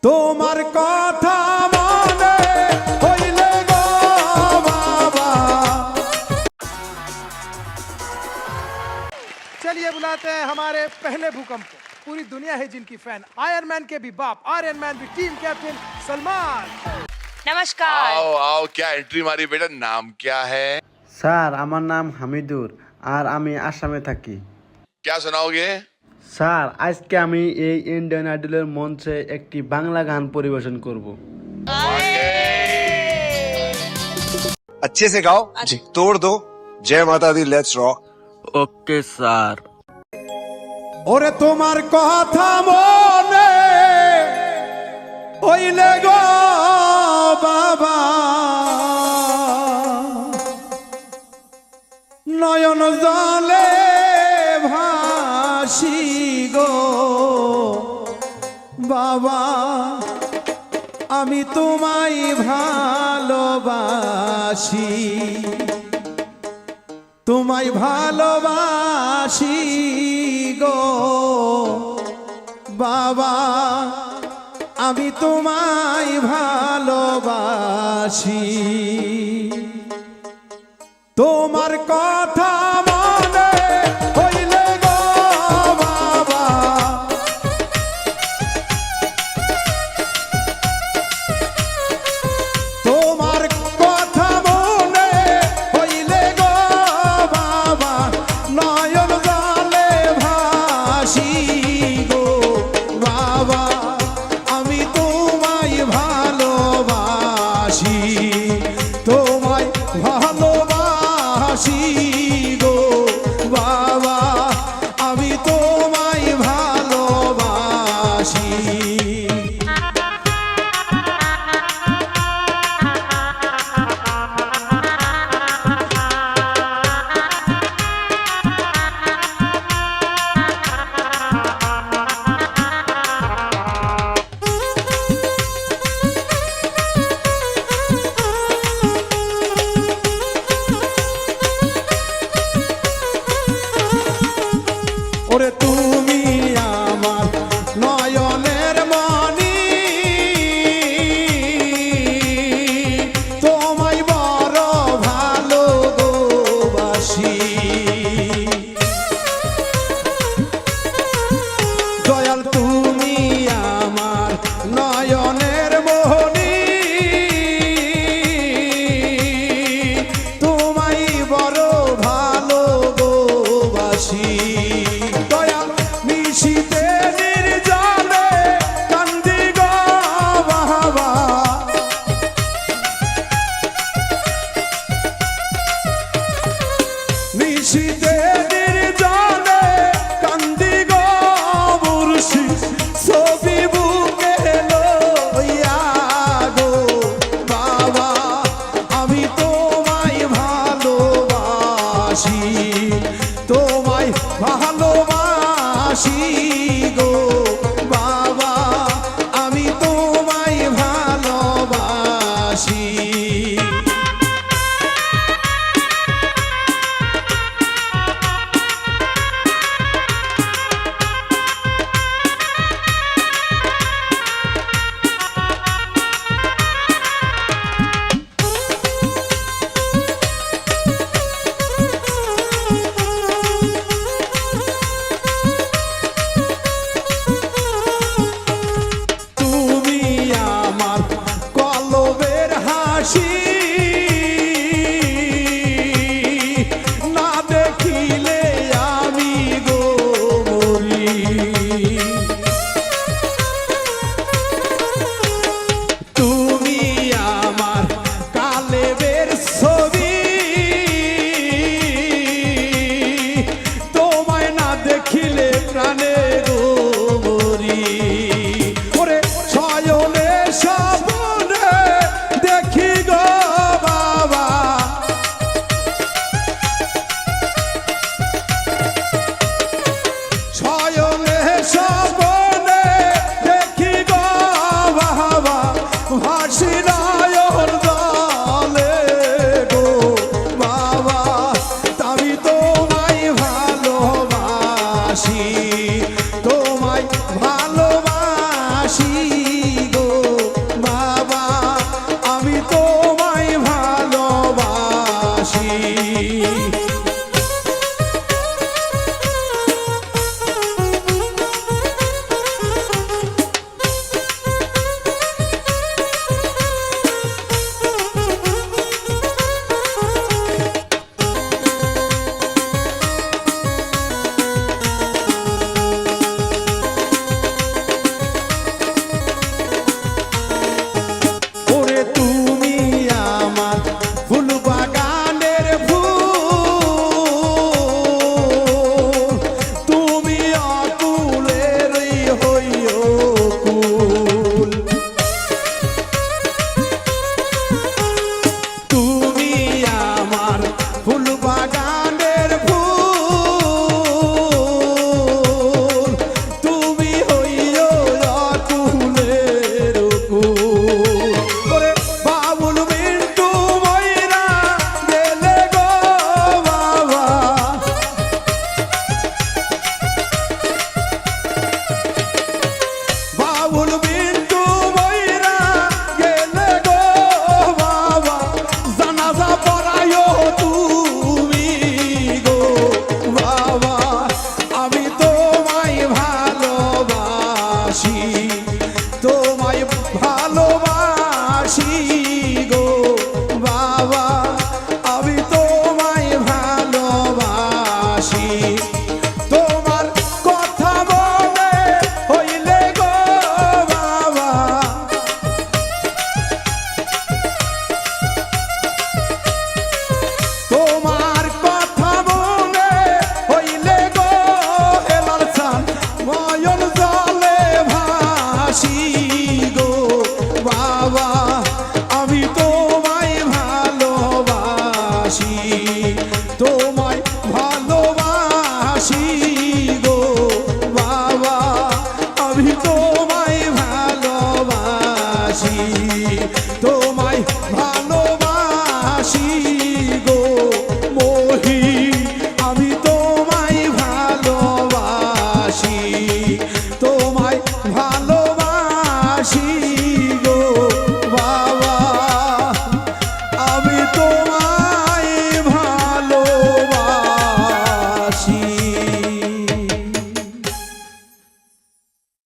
তোমার কথা মনে হইলে গো বাবা। चलिए बुलाते हैं हमारे पहले भूकंप को। पूरी दुनिया है जिनकी फैन, आयरन मैन के भी बाप, आयरन मैन भी टीम कैप्टन सलमान। नमस्कार। आओ आओ, क्या एंट्री मारी बेटा, नाम क्या है? স্যার আমার নাম হামিদুর আর আমি আসামে থাকি। क्या सुनाओगे? স্যার আজকে আমি এই ইন্ডিয়ান আইডলের মঞ্চে একটি বাংলা গান পরিবেশন করব। अच्छे से गाओ, तोड़ दो। जय माता दी, लेट्स रॉक। Okay sir. ওরে তোমার কথা মনে হইলে গো বাবা, নয়ন জলে ভাসি গো বাবা, আমি তোমায় ভালোবাসি, তোমায় ভালোবাসি গো বাবা, আমি তোমায় ভালোবাসি। তোমার